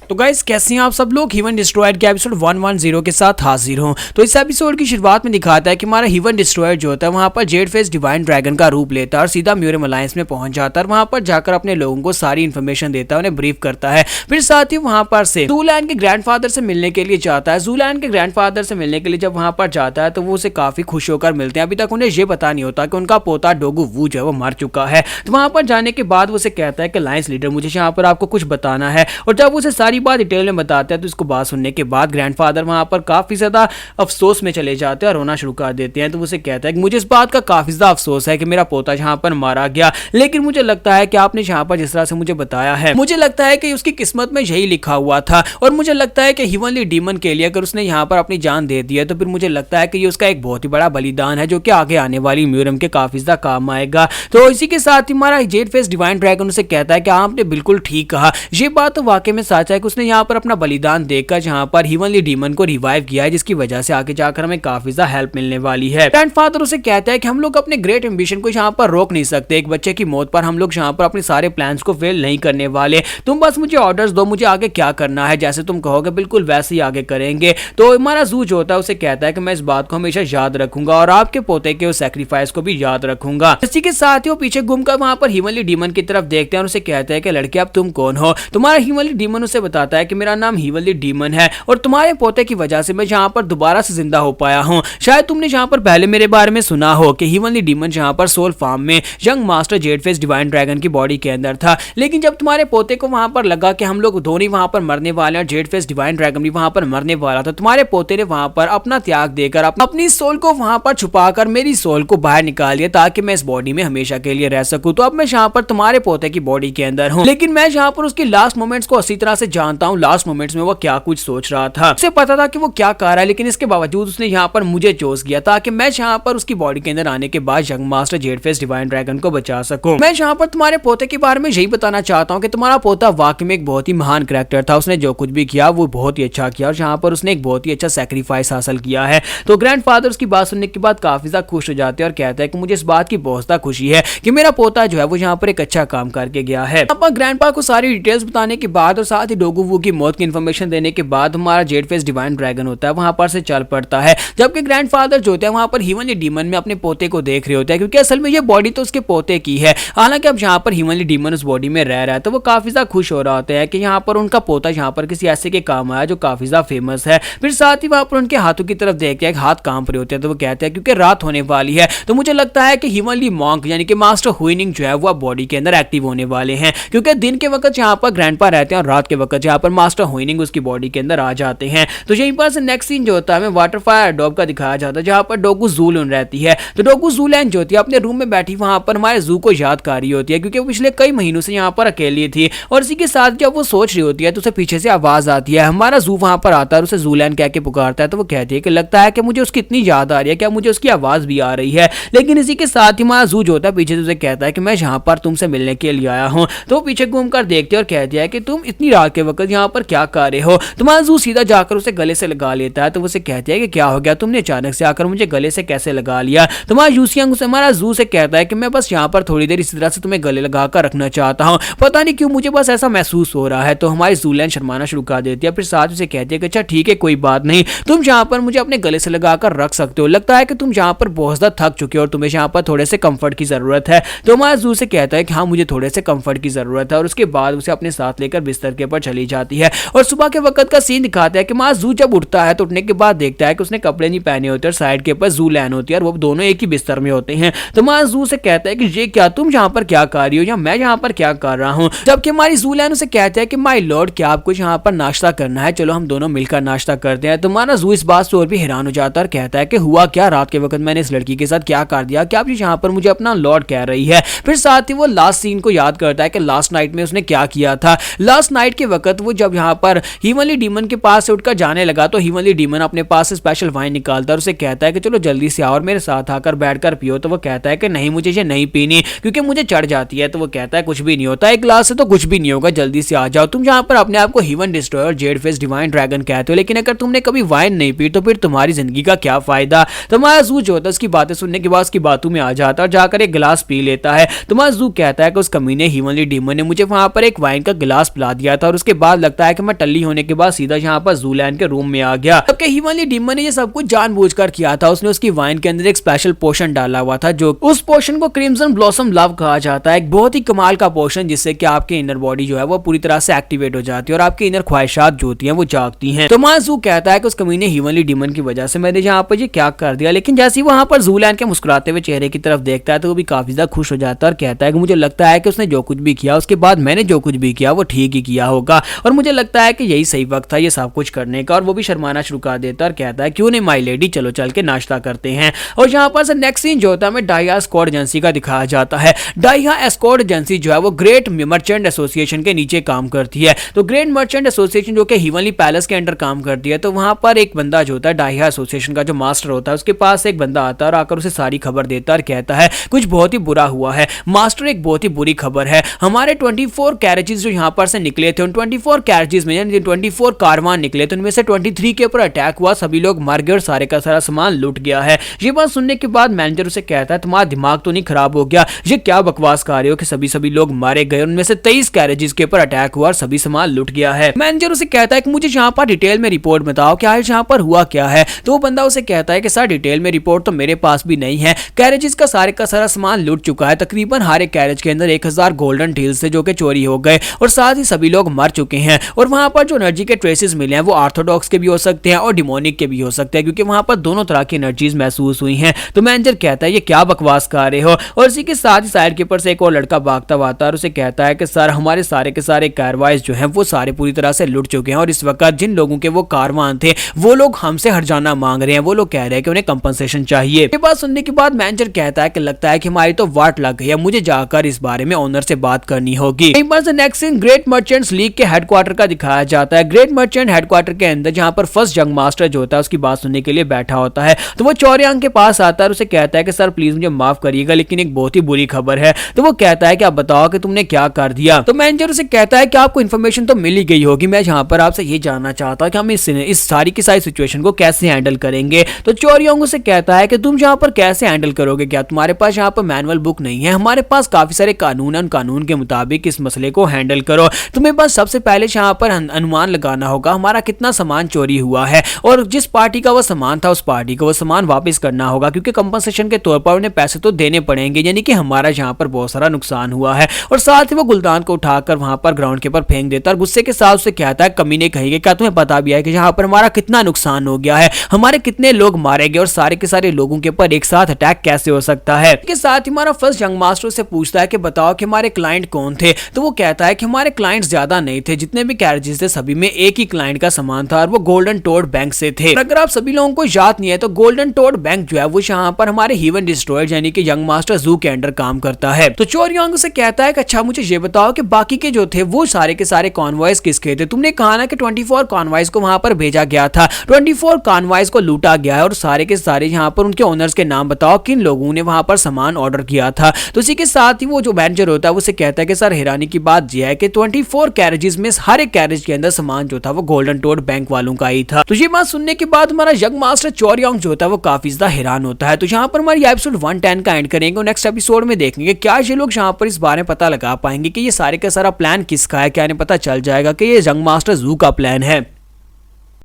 तो गाइस कैसे हैं आप सब लोग। हीवन डिस्ट्रॉयर के एपिसोड 110 के साथ हाजिर हूं। तो इस एपिसोड की शुरुआत में दिखाता है कि हमारा हीवन डिस्ट्रॉयर जो होता है वहां पर जेड फेस डिवाइन ड्रैगन का रूप लेता है और सीधा म्यूरम अलायंस में पहुंच जाता है। वहां पर जाकर अपने लोगों को सारी इन्फॉर्मेशन देता है, उन्हें ब्रीफ करता है। फिर साथ ही वहां पर से ज़ूलैंड के ग्रैंडफादर से मिलने के लिए जाता है। ज़ूलैंड के ग्रैंडफादर से मिलने के लिए जब वहां पर जाता है तो वो उसे काफी खुश होकर मिलते हैं। अभी तक उन्हें ये पता नहीं होता कि उनका पोता डोगू वू जो है वो मर चुका है। तो वहां पर जाने के बाद वो उसे कहता है कि अलायंस लीडर मुझे यहाँ पर आपको कुछ बताना है। और जब उसे सारी बात डिटेल में बताते हैं तो इसको बात सुनने के बाद ग्रैंडफादर वहां पर काफी ज्यादा अफसोस में चले जाते हैं और रोना शुरू कर देते हैं। तो उसे कहता है कि मुझे इस बात का काफी ज्यादा अफसोस है कि मेरा पोता यहाँ पर मारा गया, लेकिन मुझे लगता है कि आपने यहाँ पर जिस तरह से मुझे बताया है, मुझे लगता है कि उसकी किस्मत में यही लिखा हुआ था। और मुझे लगता है कि हीवनली डीमन के लिए अगर उसने यहाँ पर अपनी जान दे दी है तो फिर मुझे लगता है कि ये उसका एक बहुत ही बड़ा बलिदान है जो कि आगे आने वाली म्यूरम के काफी ज्यादा काम आएगा। तो इसी के साथ ही हमारा जेड फेस डिवाइन ड्रैगन उसे कहता है कि आपने बिल्कुल ठीक कहा, ये बात तो वाकई में सच है कि उसने यहाँ पर अपना बलिदान देकर जहाँ पर हीवनली डीमन को रिवाइव किया है, जिसकी वजह से आगे जाकर हमें काफी ज्यादा हेल्प मिलने वाली है। ग्रैंडफादर उसे कहता है कि हम लोग अपने ग्रेट एम्बिशन को यहाँ पर रोक नहीं सकते। एक बच्चे की मौत पर हम लोग यहाँ पर अपने सारे प्लान्स को फेल नहीं करने वाले। तुम बस मुझे ऑर्डर्स दो, मुझे आगे क्या करना है, जैसे तुम कहोगे बिल्कुल वैसे ही आगे करेंगे। तो हमारा ज़ू जो होता है उसे कहता है कि मैं इस बात को हमेशा याद रखूंगा और आपके पोते के उस सैक्रिफाइस को भी याद रखूंगा। इसी के साथ ही वो पीछे घूमकर वहां पर हीवनली डीमन की तरफ देखते हैं और उसे कहते हैं कि लड़के अब तुम कौन हो। तुम्हारा हीवनली डीमन उसे बताता है कि मेरा नाम हीवनली डीमन है और तुम्हारे पोते की वजह से मैं यहाँ पर दोबारा से जिंदा हो पाया हूँ। शायद तुमने यहाँ पर पहले मेरे बारे में सुना हो कि हीवनली डीमन यहाँ पर सोल फार्म में young master Z face divine dragon की बॉडी के अंदर था, लेकिन जब तुम्हारे पोते को वहां पर लगा कि हम लोग दोनों वहां पर मरने वाले हैं और जेड फेस डिवाइन ड्रैगन भी वहां पर मरने वाला था, तुम्हारे पोते ने वहां पर अपना त्याग देकर अपनी सोल को वहां पर छुपाकर मेरी सोल को बाहर निकाल दिया ताकि मैं इस बॉडी में हमेशा के लिए रह सकूं। तो अब मैं यहाँ पर तुम्हारे पोते की बॉडी के अंदर हूँ, लेकिन मैं यहाँ पर उसकी लास्ट मोमेंट्स को अच्छी तरह से जानता हूँ। लास्ट मोमेंट्स में वो क्या कुछ सोच रहा था, उसे पता था कि वो क्या कर रहा है, लेकिन इसके बावजूद उसने यहाँ पर मुझे चूज किया ताकि मैं यहाँ पर उसकी बॉडी के अंदर आने के बाद young master Z face divine dragon को बचा सकूं। मैं यहाँ पर तुम्हारे पोते के बारे में यही बताना चाहता हूँ कि तुम्हारा पोता वाकई में एक बहुत ही महान कैरेक्टर था। उसने जो कुछ भी किया वो बहुत ही अच्छा किया और यहाँ पर उसने एक बहुत ही अच्छा सैक्रिफाइस हासिल किया है। तो ग्रैंडफादर उसकी बात सुनने के बाद काफी ज्यादा खुश हो जाते हैं और कहते हैं कि मुझे इस बात की बहुत ज्यादा खुशी है कि मेरा पोता जो है वो यहाँ पर एक अच्छा काम करके गया है। अब ग्रैंडपा को सारी डिटेल्स बताने के बाद और साथ ही डोगू वू की मौत की इन्फॉर्मेशन देने के बाद हमारा जेड फेस डिवाइन ड्रैगन होता है वहां पर से चल पड़ता है, जबकि ग्रैंडफादर जो होता है वहां पर हीवनली डीमन में अपने पोते को देख रहे होते हैं, क्योंकि असल में ये बॉडी तो उसके पोते की है। हालांकि अब यहाँ पर हीवनली डीमन उस बॉडी में रह रहा है तो वो काफी ज्यादा खुश हो रहा होता है कि यहाँ पर उनका पोता यहाँ पर किसी ऐसे के काम आया जो काफी ज्यादा फेमस है। फिर साथ ही वहां पर उनके हाथों की तरफ देखते हैं, हाथ कांप रहे होते हैं। तो वो कहते हैं क्योंकि रात होने वाली है तो मुझे लगता है कि हीवनली मॉन्क यानी कि मास्टर हुइनिंग जो है वो बॉडी के अंदर एक्टिव होने वाले हैं, क्योंकि दिन के वक्त यहाँ पर ग्रैंडपा रहते हैं और रात के वक्त यहाँ पर मास्टर हुइनिंग उसकी बॉडी के अंदर आ जाते हैं। तो यहीं पर से नेक्स्ट सीन जो होता है हमें वाटरफायर एडोब का दिखाया जाता है, जहाँ पर डोगू ज़ूलैंड रहती है। तो डोगू ज़ूलैंड जो होती है अपने रूम में बैठी वहां पर हमारे ज़ू को याद कर रही होती है, क्योंकि वो पिछले कई महीनों से यहाँ पर अकेली थी। और इसी के साथ जब वो सोच रही होती है तो उसे पीछे से आवाज आती है। हमारा ज़ू वहां पर आता है और उसे ज़ूलैंड कह के पुकारता है। तो वो कहती है कि लगता है कि मुझे उसकी इतनी याद आ रही है, क्या मुझे उसकी आवाज भी आ रही है। लेकिन इसी के साथ ही हमारा ज़ू जो होता है पीछे से उसे कहता है कि मैं यहाँ पर तुमसे मिलने के लिए आया हूँ। तो वो पीछे घूमकर देखते हैं और कहती है कि तुम इतनी रात के वक्त यहाँ पर क्या कर रहे हो। तुम्हारा ज़ू सीधा जाकर उसे गले से लगा लेता है। तो उसे कहती है कि क्या हो गया, तुमने अचानक से आकर मुझे गले से कैसे लगा लिया। तुम्हारा यूसियांग से हमारा ज़ू से कहता है कि मैं बस यहाँ पर थोड़ी देर इसी तरह से तुम्हें गले लगाकर रखना चाहता हूँ, पता नहीं क्यों मुझे बस ऐसा महसूस हो रहा है। तो हमारी ज़ूलैंड शर्माना शुरू कर देती है। फिर साथ उसे कहती है कि अच्छा ठीक है कोई बात नहीं, तुम यहाँ पर मुझे अपने गले से लगाकर रख सकते हो। लगता है कि तुम यहाँ पर बहुत ज्यादा थक चुके हो और तुम्हें यहाँ पर थोड़े से कंफर्ट की जरूरत है। तो हमारा ज़ू से कहता है कि हाँ मुझे थोड़े से कंफर्ट की जरूरत है और उसके बाद उसे अपने साथ लेकर बिस्तर के ऊपर चली जाती है। और सुबह के वक्त का सीन दिखाता है कि हमारा ज़ू जब उठता है तो उठने के बाद देखता है कि उसने कपड़े नहीं पहने होते और साइड के ऊपर ज़ूलैंड होती है और वो दोनों एक ही बिस्तर में होते हैं। तो हमारा ज़ू से कहता है कि ये क्या, तुम यहाँ पर क्या कर रही हो या मैं यहाँ पर क्या कर रहा हूँ। जबकि हमारी ज़ूलैंड उसे कहता है कि माय लॉर्ड क्या आपको यहाँ पर नाश्ता करना है, चलो हम दोनों मिलकर नाश्ता करते हैं। तो हमारा ज़ू इस बात से और भी हैरान हो जाता है और कहता है कि हुआ क्या, रात के वक्त मैंने इस लड़की के साथ क्या कर दिया, क्या आप यहाँ पर मुझे अपना लॉर्ड कह रही है। फिर साथ ही वो लास्ट सीन को याद करता है कि लास्ट नाइट में उसने क्या किया था। लास्ट नाइट के वक्त वो जब यहाँ पर हीवनली डीमन के पास से उठकर जाने लगा तो हीवनली डीमन अपने पास से स्पेशल वाइन निकालता है और उसे कहता है कि चलो जल्दी से आओ और मेरे साथ आकर बैठकर पियो। तो वो कहता है कि नहीं मुझे ये नहीं पीनी क्योंकि मुझे चढ़ जाती है। तो वो कहता है कुछ भी नहीं होता, एक ग्लास से तो कुछ भी नहीं होगा, जल्दी से आ जाओ। तुम यहाँ पर अपने आप को heaven destroyer jade face divine dragon कहते हो, लेकिन अगर तुमने कभी वाइन नहीं पी तो फिर तुम्हारी जिंदगी का क्या फायदा। तुम्हारा ज़ू जो होता है उसकी बातें सुनने के बाद उसकी बातों में आ जाता है और जाकर एक गिलास पी लेता है। तुम्हारा ज़ू कहता है कि उस कमीने हीवनली डीमन ने मुझे वहां पर एक वाइन का गिलास पिला दिया था और उसके बाद लगता है कि मैं टल्ली होने के बाद सीधा यहाँ पर जूलैंड के रूम में आ गया। जबकि हीवनली डीमन ने ये सब कुछ जानबूझकर किया था। उसने उसकी वाइन के अंदर एक स्पेशल पोशन डाला हुआ था, जो उस पोशन को क्रिम्सन ब्लॉसम लव कहा जाता है। एक बहुत ही कमाल का पोशन जिससे कि आपके इनर बॉडी जो है वो पूरी तरह से एक्टिवेट हो जाती है और आपकी इनर ख्वाहिशात जो होती हैं वो जागती हैं। तो माजू कहता है कि उस कमीने हीवनली डीमन की वजह से मैंने यहाँ पर ये क्या कर दिया। लेकिन जैसे ही वहां पर जूलैंड के मुस्कुराते हुए चेहरे की तरफ देखता है तो वो भी काफी ज्यादा खुश हो जाता है और कहता है कि मुझे लगता है कि उसने जो कुछ भी किया उसके बाद मैंने जो कुछ भी किया वो ठीक ही किया होगा और मुझे लगता है कि यही सही वक्त था ये सब कुछ करने का। और वो भी शर्माना शुरू कर देता है और कहता है क्यों नहीं माई लेडी, चलो चल के नाश्ता करते हैं। और यहाँ पर से नेक्स्ट सीन जो होता है हमें डाइया एस्कॉर्ट एजेंसी का दिखाया जाता है। डाइया एस्कॉर्ट एजेंसी जो है वो ग्रेट मर्चेंट एसोसिएशन के नीचे काम करती है। तो ग्रेट मर्चेंट एसोसिएशन जो कि हीवनली पैलेस के अंडर काम करती है, तो वहां पर एक बंदा जो होता है डाइया एसोसिएशन का जो मास्टर होता है उसके पास एक बंदा आता है और आकर उसे सारी खबर देता है और कहता है कुछ बहुत ही बुरा हुआ है मास्टर, एक बहुत ही बुरी खबर है। हमारे 24 कैरेजेस जो यहाँ पर से निकले थे उन 24 कैरेजेस में 24 कारवान निकले थे, उनमें से 23 के ऊपर अटैक हुआ, सभी लोग मर गए और सारे का सारा सामान लूट गया है। ये बात सुनने के बाद मैनेजर उसे कहता है तुम्हारा दिमाग तो नहीं खराब हो गया, ये क्या बकवास कर रहे हो कि सभी लोग मारे गए, उनमें से 23 कैरेजेस के ऊपर अटैक हुआ और सभी सामान लूट गया है। मैनेजर उसे कहता है कि मुझे यहाँ पर डिटेल में रिपोर्ट बताओ क्या है, यहाँ पर हुआ क्या है। तो वो बंदा उसे कहता है कि सर डिटेल में रिपोर्ट तो मेरे पास भी नहीं है, कैरेजेस का सारा सामान लूट चुका है, तकरीबन हर एक कैरेज के अंदर 1000 गोल्डन टील्स थे जो कि चोरी हो गए और साथ ही सभी लोग मर चुके हैं। और वहां पर जो एनर्जी के ट्रेसेस मिले हैं वो ऑर्थोडॉक्स के भी हो सकते हैं और डिमोनिक के भी हो सकते हैं, क्योंकि वहां पर दोनों तरह की एनर्जीज महसूस हुई हैं। तो मैनेजर कहता है ये क्या बकवास कर रहे हो। और इसी के साथ ही साइड के ऊपर से एक और लड़का भागता हुआ आता है और उसे कहता है कि सर हमारे सारे के सारे कारवाइज जो हैं वो सारे पूरी तरह से लुट चुके हैं और इस वक्त जिन लोगों के वो कारवान थे वो लोग हमसे हर्जाना मांग रहे हैं, वो लोग कह रहे हैं कि उन्हें कंपनसेशन चाहिए। ये बात सुनने के बाद मैनेजर कहता है कि लगता है कि हमारी तो वाट लग गई है, मुझे जाकर इस बारे में ओनर से बात करनी होगी। एक बार से next scene great merchants league के हेडक्वार्टर का दिखाया जाता है। ग्रेट मर्चेंट हेडक्वार्टर के अंदर जहां पर फर्स्ट जंग मास्टर जो होता है उसकी बात सुनने के लिए बैठा होता है, तो वो चौरियांग के पास आता है और उसे कहता है कि सर प्लीज मुझे माफ करिएगा लेकिन एक बहुत ही बुरी खबर है। तो वो कहता है कि आप बताओ कि तुमने क्या कर दिया। तो मैनेजर उसे कहता है कि आपको इन्फॉर्मेशन तो मिल ही गई होगी, मैं यहाँ पर आपसे ये जानना चाहता हूँ कि हम इस सारी की सारी सिचुएशन को कैसे हैंडल करेंगे। तो चौरियांग उसे कहता है कि तुम यहाँ पर कैसे हैंडल करोगे, क्या तुम्हारे पास यहाँ पर मैनुअल बुक नहीं है, हमारे पास काफी सारे कानून है, उन कानून के मुताबिक इस मसले को हैंडल करो। तुम्हें बस सबसे पहले यहाँ पर अनुमान लगाना होगा हमारा कितना सामान चोरी हुआ है और जिस पार्टी का वो सामान था उस पार्टी को वो सामान वापस करना होगा, क्योंकि कंपनसेशन के तौर पर उन्हें पैसे तो देने पड़ेंगे, यानी कि हमारा यहाँ पर बहुत सारा नुकसान हुआ है। और साथ ही वो गुलदान को उठाकर वहां पर ग्राउंड के ऊपर फेंक देता है और गुस्से के साथ उससे कहता है कमीने कहेंगे क्या तुम्हें पता भी है कि यहाँ पर हमारा कितना नुकसान हो गया है, हमारे कितने लोग मारे गए और सारे के सारे लोगों के ऊपर एक साथ अटैक कैसे हो सकता है। इसके साथ ही हमारा फर्स्ट जंग मास्टर से पूछता है कि बताओ कि हमारे क्लाइंट कौन थे। तो वो कहता है कि हमारे क्लाइंट ज्यादा नहीं थे, जितने भी कैरेजेस थे सभी में एक ही क्लाइंट का सामान था और वो गोल्डन टोड बैंक से थे। अगर आप सभी लोगों को याद नहीं है तो गोल्डन टोड बैंक जो है वो यहाँ पर हमारे हीवन डिस्ट्रॉयर यानी कि यंग मास्टर जू के अंडर काम करता है। तो चौरियांग से कहता है कि अच्छा मुझे ये बताओ कि बाकी के जो थे वो सारे के सारे कॉन्वॉयज किसके थे। तुमने कहा ना कि 24 कॉन्वॉयज को वहां पर भेजा गया था, 24 कॉन्वॉयज को लूटा गया है और सारे के सारे यहाँ पर उनके ओनर्स के नाम बताओ किन लोगों ने वहां पर सामान ऑर्डर किया था। तो इसी के साथ ही वो जो मैनेजर होता है वो कहता है कि सर हैरानी की बात यह है कि 24 कैरेजेस में हर एक कैरेज के अंदर सामान जो था वो गोल्डन टोड बैंक वालों का ही था। तो ये बात सुनने के बाद हमारा यंग मास्टर चौरियांग जो होता है वो काफी ज्यादा हैरान होता है। तो यहाँ पर हमारी एपिसोड 110 का एंड करेंगे और नेक्स्ट एपिसोड में देखेंगे क्या ये लोग यहाँ पर इस बारे में पता लगा पाएंगे कि ये सारे का सारा प्लान किसका है, क्या इन्हें पता चल जाएगा कि ये यंग मास्टर जू का प्लान है।